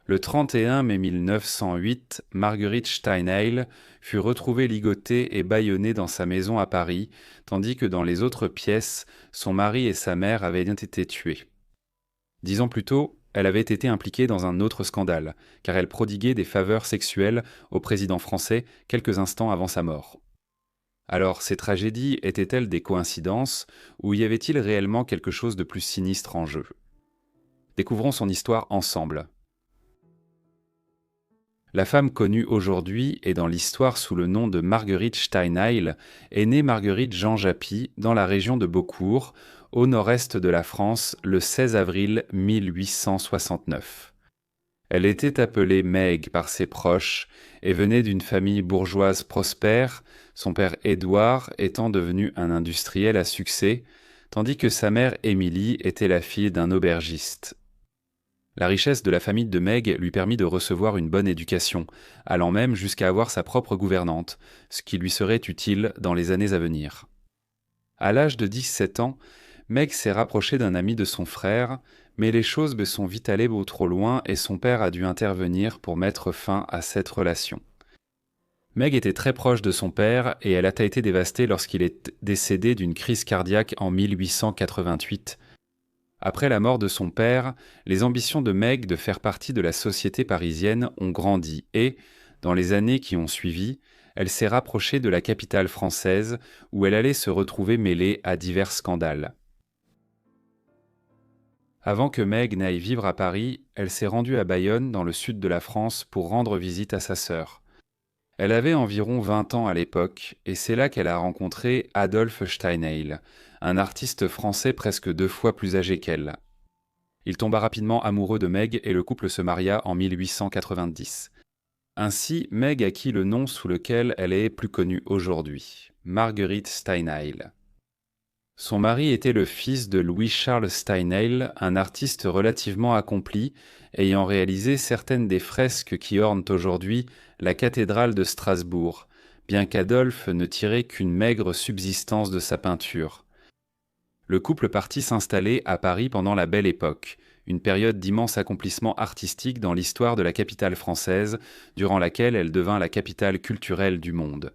Le 31 mai 1908, Marguerite Steinheil fut retrouvée ligotée et bâillonnée dans sa maison à Paris, tandis que dans les autres pièces, son mari et sa mère avaient été tués. 10 ans plus tôt, elle avait été impliquée dans un autre scandale, car elle prodiguait des faveurs sexuelles au président français quelques instants avant sa mort. Alors, ces tragédies étaient-elles des coïncidences, ou y avait-il réellement quelque chose de plus sinistre en jeu? Découvrons son histoire ensemble. La femme connue aujourd'hui et dans l'histoire sous le nom de Marguerite Steinheil est née Marguerite Jean Japy dans la région de Beaucourt, au nord-est de la France, le 16 avril 1869. Elle était appelée Meg par ses proches et venait d'une famille bourgeoise prospère, son père Édouard étant devenu un industriel à succès, tandis que sa mère Émilie était la fille d'un aubergiste. La richesse de la famille de Meg lui permit de recevoir une bonne éducation, allant même jusqu'à avoir sa propre gouvernante, ce qui lui serait utile dans les années à venir. À l'âge de 17 ans, Meg s'est rapprochée d'un ami de son frère, mais les choses sont vite allées trop loin et son père a dû intervenir pour mettre fin à cette relation. Meg était très proche de son père et elle a été dévastée lorsqu'il est décédé d'une crise cardiaque en 1888. Après la mort de son père, les ambitions de Meg de faire partie de la société parisienne ont grandi et, dans les années qui ont suivi, elle s'est rapprochée de la capitale française où elle allait se retrouver mêlée à divers scandales. Avant que Meg n'aille vivre à Paris, elle s'est rendue à Bayonne, dans le sud de la France, pour rendre visite à sa sœur. Elle avait environ 20 ans à l'époque, et c'est là qu'elle a rencontré Adolphe Steinheil, un artiste français presque 2 fois plus âgé qu'elle. Il tomba rapidement amoureux de Meg et le couple se maria en 1890. Ainsi, Meg acquit le nom sous lequel elle est plus connue aujourd'hui, Marguerite Steinheil. Son mari était le fils de Louis-Charles Steinheil, un artiste relativement accompli, ayant réalisé certaines des fresques qui ornent aujourd'hui la cathédrale de Strasbourg, bien qu'Adolphe ne tirait qu'une maigre subsistance de sa peinture. Le couple partit s'installer à Paris pendant la Belle Époque, une période d'immense accomplissement artistique dans l'histoire de la capitale française, durant laquelle elle devint la capitale culturelle du monde.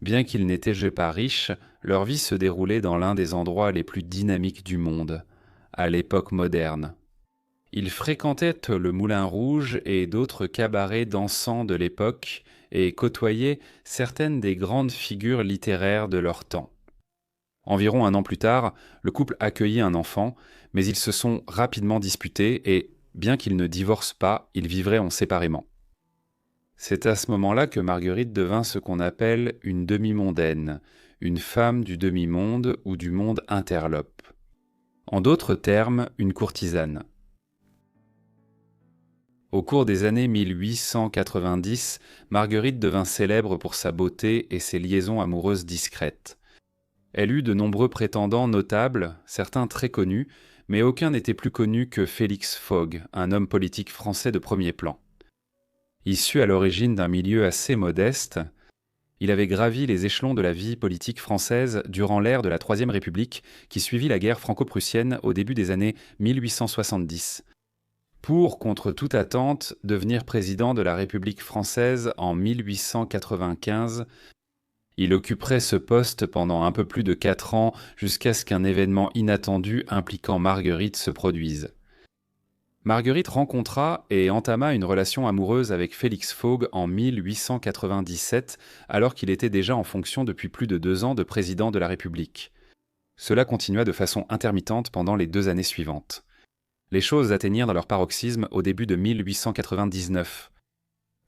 Bien qu'ils n'étaient pas riches, leur vie se déroulait dans l'un des endroits les plus dynamiques du monde, à l'époque moderne. Ils fréquentaient le Moulin Rouge et d'autres cabarets dansants de l'époque et côtoyaient certaines des grandes figures littéraires de leur temps. Environ 1 an plus tard, le couple accueillit un enfant, mais ils se sont rapidement disputés et, bien qu'ils ne divorcent pas, ils vivraient séparément. C'est à ce moment-là que Marguerite devint ce qu'on appelle une demi-mondaine, une femme du demi-monde ou du monde interlope. En d'autres termes, une courtisane. Au cours des années 1890, Marguerite devint célèbre pour sa beauté et ses liaisons amoureuses discrètes. Elle eut de nombreux prétendants notables, certains très connus, mais aucun n'était plus connu que Félix Fogg, un homme politique français de premier plan. Issu à l'origine d'un milieu assez modeste, il avait gravi les échelons de la vie politique française durant l'ère de la Troisième République qui suivit la guerre franco-prussienne au début des années 1870, pour, contre toute attente, devenir président de la République française en 1895. Il occuperait ce poste pendant un peu plus de 4 ans jusqu'à ce qu'un événement inattendu impliquant Marguerite se produise. Marguerite rencontra et entama une relation amoureuse avec Félix Fogg en 1897, alors qu'il était déjà en fonction depuis plus de 2 ans de président de la République. Cela continua de façon intermittente pendant les 2 années suivantes. Les choses atteignirent leur paroxysme au début de 1899.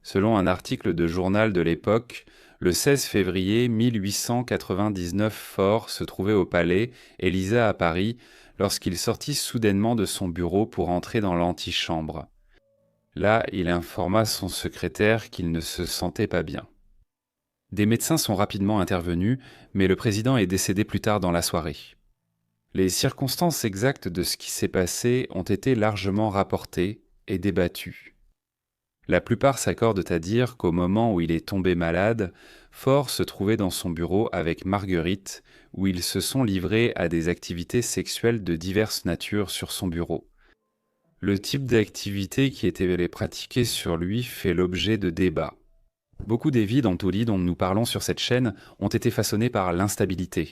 Selon un article de journal de l'époque, le 16 février 1899, Faure se trouvait au palais et Lisa à Paris lorsqu'il sortit soudainement de son bureau pour entrer dans l'antichambre. Là, il informa son secrétaire qu'il ne se sentait pas bien. Des médecins sont rapidement intervenus, mais le président est décédé plus tard dans la soirée. Les circonstances exactes de ce qui s'est passé ont été largement rapportées et débattues. La plupart s'accordent à dire qu'au moment où il est tombé malade, Faure se trouvait dans son bureau avec Marguerite, où ils se sont livrés à des activités sexuelles de diverses natures sur son bureau. Le type d'activité qui était pratiquée sur lui fait l'objet de débats. Beaucoup des vies d'Anatolie dont nous parlons sur cette chaîne ont été façonnées par l'instabilité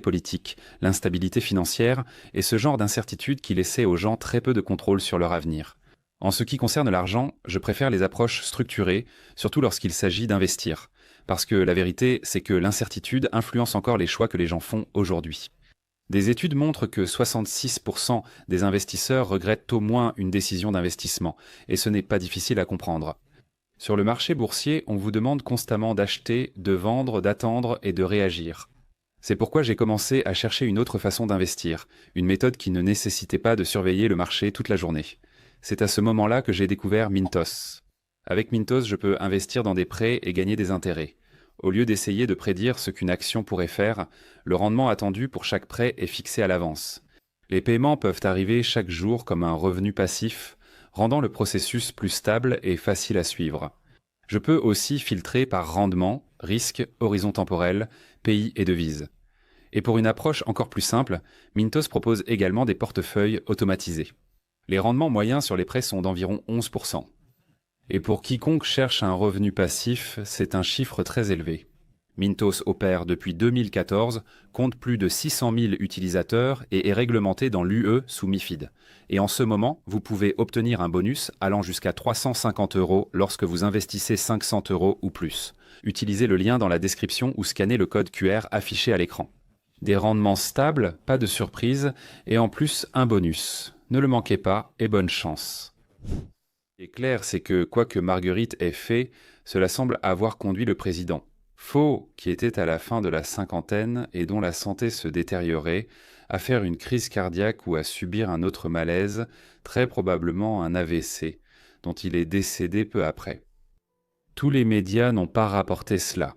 politique, l'instabilité financière et ce genre d'incertitude qui laissait aux gens très peu de contrôle sur leur avenir. En ce qui concerne l'argent, je préfère les approches structurées, surtout lorsqu'il s'agit d'investir. Parce que la vérité, c'est que l'incertitude influence encore les choix que les gens font aujourd'hui. Des études montrent que 66% des investisseurs regrettent au moins une décision d'investissement, et ce n'est pas difficile à comprendre. Sur le marché boursier, on vous demande constamment d'acheter, de vendre, d'attendre et de réagir. C'est pourquoi j'ai commencé à chercher une autre façon d'investir, une méthode qui ne nécessitait pas de surveiller le marché toute la journée. C'est à ce moment-là que j'ai découvert Mintos. Avec Mintos, je peux investir dans des prêts et gagner des intérêts. Au lieu d'essayer de prédire ce qu'une action pourrait faire, le rendement attendu pour chaque prêt est fixé à l'avance. Les paiements peuvent arriver chaque jour comme un revenu passif, rendant le processus plus stable et facile à suivre. Je peux aussi filtrer par rendement, risque, horizon temporel, pays et devise. Et pour une approche encore plus simple, Mintos propose également des portefeuilles automatisés. Les rendements moyens sur les prêts sont d'environ 11%. Et pour quiconque cherche un revenu passif, c'est un chiffre très élevé. Mintos opère depuis 2014, compte plus de 600 000 utilisateurs et est réglementé dans l'UE sous MiFID. Et en ce moment, vous pouvez obtenir un bonus allant jusqu'à 350 € lorsque vous investissez 500 € ou plus. Utilisez le lien dans la description ou scannez le code QR affiché à l'écran. Des rendements stables, pas de surprise, et en plus un bonus. Ne le manquez pas et bonne chance. Ce qui est clair, c'est que quoi que Marguerite ait fait, cela semble avoir conduit le président. Faux, qui était à la fin de la cinquantaine et dont la santé se détériorait, à faire une crise cardiaque ou à subir un autre malaise, très probablement un AVC, dont il est décédé peu après. Tous les médias n'ont pas rapporté cela.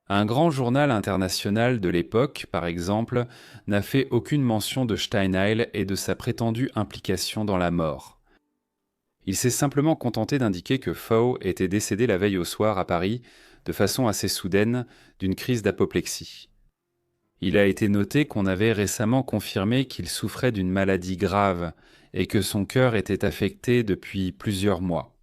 Un grand journal international de l'époque, par exemple, n'a fait aucune mention de Steinheil et de sa prétendue implication dans la mort. Il s'est simplement contenté d'indiquer que Faux était décédé la veille au soir à Paris, de façon assez soudaine, d'une crise d'apoplexie. Il a été noté qu'on avait récemment confirmé qu'il souffrait d'une maladie grave et que son cœur était affecté depuis plusieurs mois.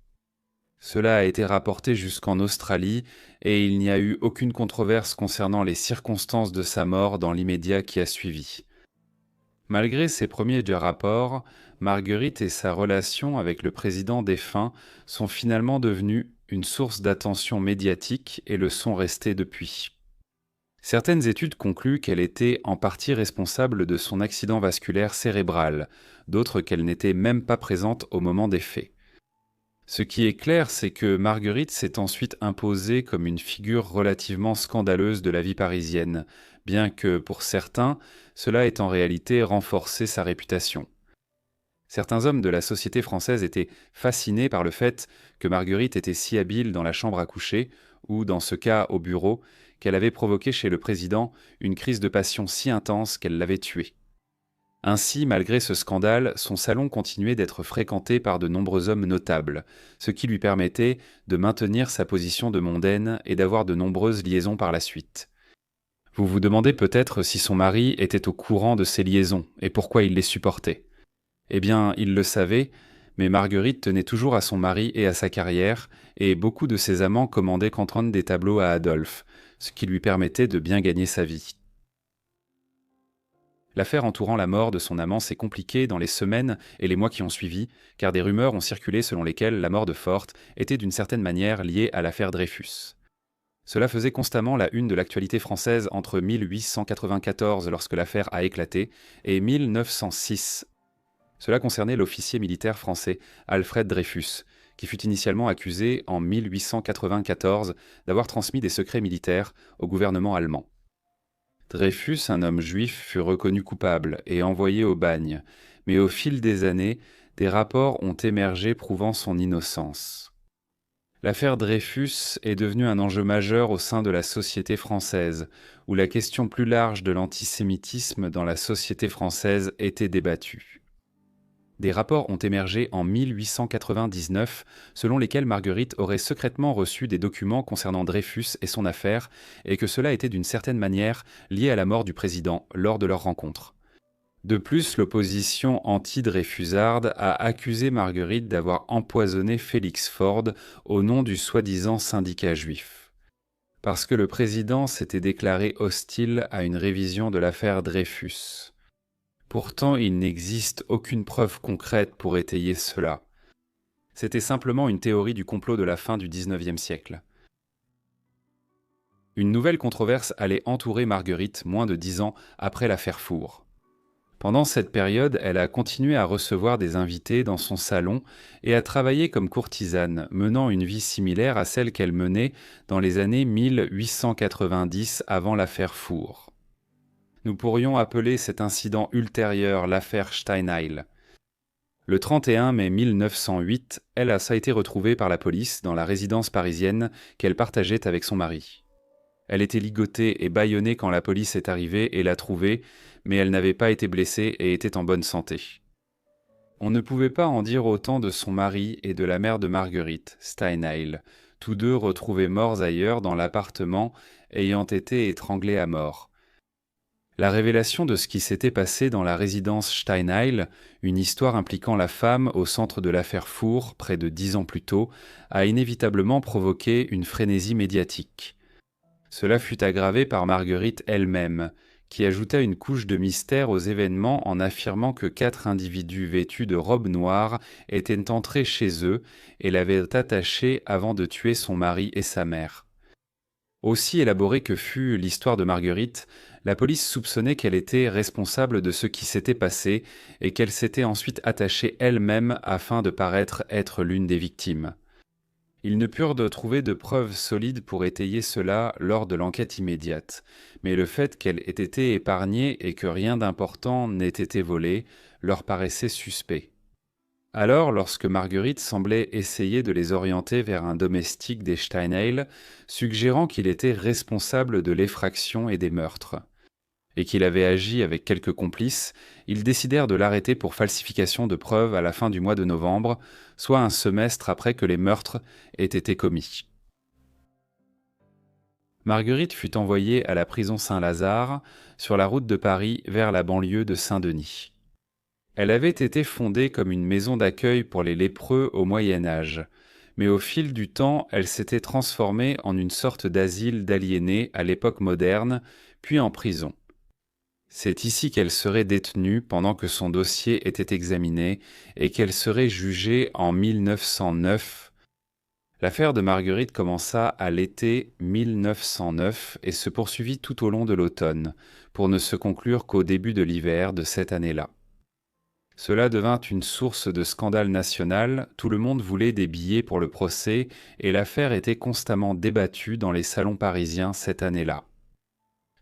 Cela a été rapporté jusqu'en Australie et il n'y a eu aucune controverse concernant les circonstances de sa mort dans l'immédiat qui a suivi. Malgré ces premiers rapports, Marguerite et sa relation avec le président défunt sont finalement devenues une source d'attention médiatique et le sont restées depuis. Certaines études concluent qu'elle était en partie responsable de son accident vasculaire cérébral, d'autres qu'elle n'était même pas présente au moment des faits. Ce qui est clair, c'est que Marguerite s'est ensuite imposée comme une figure relativement scandaleuse de la vie parisienne, bien que, pour certains, cela ait en réalité renforcé sa réputation. Certains hommes de la société française étaient fascinés par le fait que Marguerite était si habile dans la chambre à coucher, ou dans ce cas au bureau, qu'elle avait provoqué chez le président une crise de passion si intense qu'elle l'avait tué. Ainsi, malgré ce scandale, son salon continuait d'être fréquenté par de nombreux hommes notables, ce qui lui permettait de maintenir sa position de mondaine et d'avoir de nombreuses liaisons par la suite. Vous vous demandez peut-être si son mari était au courant de ces liaisons et pourquoi il les supportait. Eh bien, il le savait, mais Marguerite tenait toujours à son mari et à sa carrière, et beaucoup de ses amants commandaient qu'entendre des tableaux à Adolphe, ce qui lui permettait de bien gagner sa vie. L'affaire entourant la mort de son amant s'est compliquée dans les semaines et les mois qui ont suivi, car des rumeurs ont circulé selon lesquelles la mort de Forte était d'une certaine manière liée à l'affaire Dreyfus. Cela faisait constamment la une de l'actualité française entre 1894, lorsque l'affaire a éclaté, et 1906. Cela concernait l'officier militaire français Alfred Dreyfus, qui fut initialement accusé en 1894 d'avoir transmis des secrets militaires au gouvernement allemand. Dreyfus, un homme juif, fut reconnu coupable et envoyé au bagne, mais au fil des années, des rapports ont émergé prouvant son innocence. L'affaire Dreyfus est devenue un enjeu majeur au sein de la société française, où la question plus large de l'antisémitisme dans la société française était débattue. Des rapports ont émergé en 1899, selon lesquels Marguerite aurait secrètement reçu des documents concernant Dreyfus et son affaire, et que cela était d'une certaine manière lié à la mort du président lors de leur rencontre. De plus, l'opposition anti-dreyfusarde a accusé Marguerite d'avoir empoisonné Félix Ford au nom du soi-disant syndicat juif. Parce que le président s'était déclaré hostile à une révision de l'affaire Dreyfus. Pourtant, il n'existe aucune preuve concrète pour étayer cela. C'était simplement une théorie du complot de la fin du XIXe siècle. Une nouvelle controverse allait entourer Marguerite moins de 10 ans après l'affaire Four. Pendant cette période, elle a continué à recevoir des invités dans son salon et à travailler comme courtisane, menant une vie similaire à celle qu'elle menait dans les années 1890 avant l'affaire Four. Nous pourrions appeler cet incident ultérieur l'affaire Steinheil. Le 31 mai 1908, elle a été retrouvée par la police dans la résidence parisienne qu'elle partageait avec son mari. Elle était ligotée et bâillonnée quand la police est arrivée et l'a trouvée, mais elle n'avait pas été blessée et était en bonne santé. On ne pouvait pas en dire autant de son mari et de la mère de Marguerite, Steinheil, tous deux retrouvés morts ailleurs dans l'appartement, ayant été étranglés à mort. La révélation de ce qui s'était passé dans la résidence Steinheil, une histoire impliquant la femme au centre de l'affaire Four, près de 10 ans plus tôt, a inévitablement provoqué une frénésie médiatique. Cela fut aggravé par Marguerite elle-même, qui ajouta une couche de mystère aux événements en affirmant que 4 individus vêtus de robes noires étaient entrés chez eux et l'avaient attachée avant de tuer son mari et sa mère. Aussi élaborée que fût l'histoire de Marguerite, la police soupçonnait qu'elle était responsable de ce qui s'était passé et qu'elle s'était ensuite attachée elle-même afin de paraître être l'une des victimes. Ils ne purent trouver de preuves solides pour étayer cela lors de l'enquête immédiate, mais le fait qu'elle ait été épargnée et que rien d'important n'ait été volé leur paraissait suspect. Alors, lorsque Marguerite semblait essayer de les orienter vers un domestique des Steinheil, suggérant qu'il était responsable de l'effraction et des meurtres, et qu'il avait agi avec quelques complices, ils décidèrent de l'arrêter pour falsification de preuves à la fin du mois de novembre, soit un semestre après que les meurtres aient été commis. Marguerite fut envoyée à la prison Saint-Lazare, sur la route de Paris vers la banlieue de Saint-Denis. Elle avait été fondée comme une maison d'accueil pour les lépreux au Moyen Âge, mais au fil du temps, elle s'était transformée en une sorte d'asile d'aliénés à l'époque moderne, puis en prison. C'est ici qu'elle serait détenue pendant que son dossier était examiné et qu'elle serait jugée en 1909. L'affaire de Marguerite commença à l'été 1909 et se poursuivit tout au long de l'automne, pour ne se conclure qu'au début de l'hiver de cette année-là. Cela devint une source de scandale national, tout le monde voulait des billets pour le procès et l'affaire était constamment débattue dans les salons parisiens cette année-là.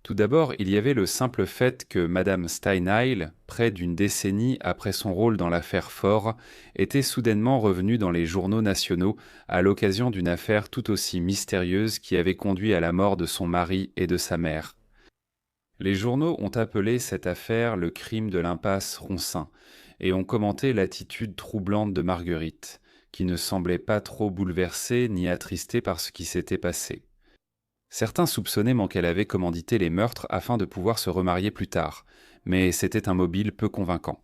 Tout d'abord, il y avait le simple fait que Madame Steinheil, près d'une décennie après son rôle dans l'affaire Faure, était soudainement revenue dans les journaux nationaux à l'occasion d'une affaire tout aussi mystérieuse qui avait conduit à la mort de son mari et de sa mère. Les journaux ont appelé cette affaire le crime de l'impasse Ronsin et ont commenté l'attitude troublante de Marguerite, qui ne semblait pas trop bouleversée ni attristée par ce qui s'était passé. Certains soupçonnaient qu'elle avait commandité les meurtres afin de pouvoir se remarier plus tard, mais c'était un mobile peu convaincant.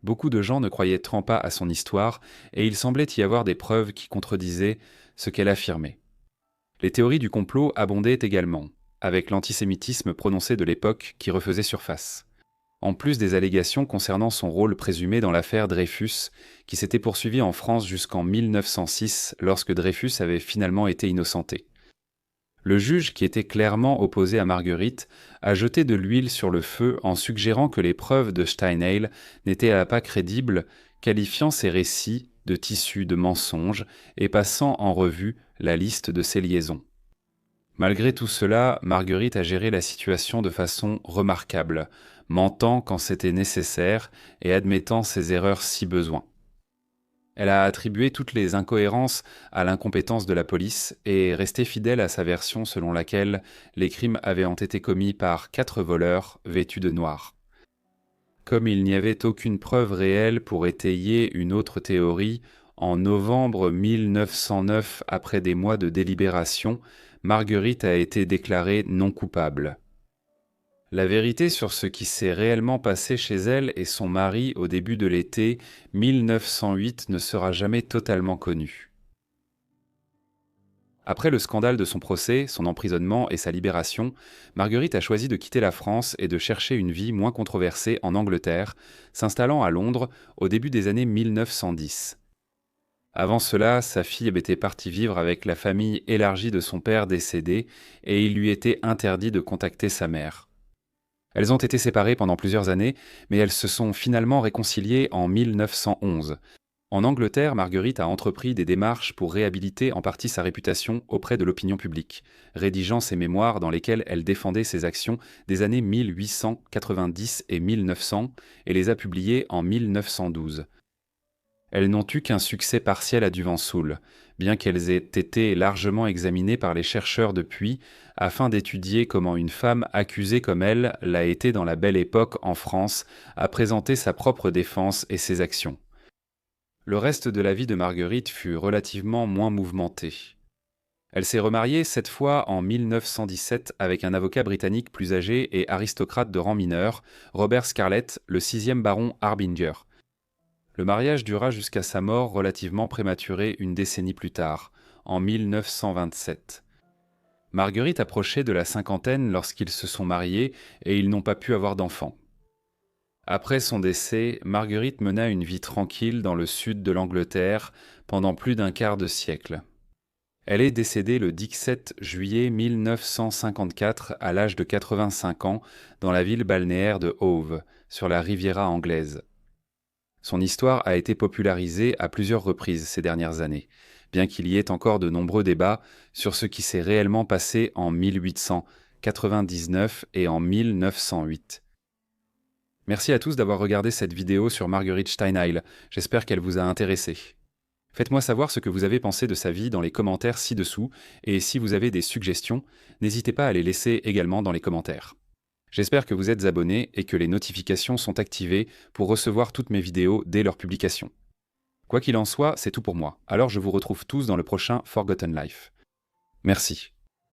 Beaucoup de gens ne croyaient pas à son histoire et il semblait y avoir des preuves qui contredisaient ce qu'elle affirmait. Les théories du complot abondaient également, avec l'antisémitisme prononcé de l'époque qui refaisait surface. En plus des allégations concernant son rôle présumé dans l'affaire Dreyfus, qui s'était poursuivie en France jusqu'en 1906 lorsque Dreyfus avait finalement été innocenté. Le juge, qui était clairement opposé à Marguerite, a jeté de l'huile sur le feu en suggérant que les preuves de Steinheil n'étaient pas crédibles, qualifiant ses récits de tissus de mensonges et passant en revue la liste de ses liaisons. Malgré tout cela, Marguerite a géré la situation de façon remarquable, mentant quand c'était nécessaire et admettant ses erreurs si besoin. Elle a attribué toutes les incohérences à l'incompétence de la police et est restée fidèle à sa version selon laquelle les crimes avaient été commis par 4 voleurs vêtus de noir. Comme il n'y avait aucune preuve réelle pour étayer une autre théorie, en novembre 1909, après des mois de délibération, Marguerite a été déclarée non coupable. La vérité sur ce qui s'est réellement passé chez elle et son mari au début de l'été 1908 ne sera jamais totalement connue. Après le scandale de son procès, son emprisonnement et sa libération, Marguerite a choisi de quitter la France et de chercher une vie moins controversée en Angleterre, s'installant à Londres au début des années 1910. Avant cela, sa fille était partie vivre avec la famille élargie de son père décédé et il lui était interdit de contacter sa mère. Elles ont été séparées pendant plusieurs années, mais elles se sont finalement réconciliées en 1911. En Angleterre, Marguerite a entrepris des démarches pour réhabiliter en partie sa réputation auprès de l'opinion publique, rédigeant ses mémoires dans lesquels elle défendait ses actions des années 1890 et 1900 et les a publiées en 1912. Elles n'ont eu qu'un succès partiel à Duvensoul, bien qu'elles aient été largement examinées par les chercheurs depuis, afin d'étudier comment une femme accusée comme elle l'a été dans la Belle Époque en France a présenté sa propre défense et ses actions. Le reste de la vie de Marguerite fut relativement moins mouvementé. Elle s'est remariée cette fois en 1917 avec un avocat britannique plus âgé et aristocrate de rang mineur, Robert Scarlett, le 6e baron Harbinger. Le mariage dura jusqu'à sa mort relativement prématurée une décennie plus tard, en 1927. Marguerite approchait de la cinquantaine lorsqu'ils se sont mariés et ils n'ont pas pu avoir d'enfants. Après son décès, Marguerite mena une vie tranquille dans le sud de l'Angleterre pendant plus d'un quart de siècle. Elle est décédée le 17 juillet 1954 à l'âge de 85 ans dans la ville balnéaire de Hove, sur la Riviera anglaise. Son histoire a été popularisée à plusieurs reprises ces dernières années, bien qu'il y ait encore de nombreux débats sur ce qui s'est réellement passé en 1899 et en 1908. Merci à tous d'avoir regardé cette vidéo sur Marguerite Steinheil, j'espère qu'elle vous a intéressé. Faites-moi savoir ce que vous avez pensé de sa vie dans les commentaires ci-dessous, et si vous avez des suggestions, n'hésitez pas à les laisser également dans les commentaires. J'espère que vous êtes abonnés et que les notifications sont activées pour recevoir toutes mes vidéos dès leur publication. Quoi qu'il en soit, c'est tout pour moi, alors je vous retrouve tous dans le prochain Forgotten Life. Merci.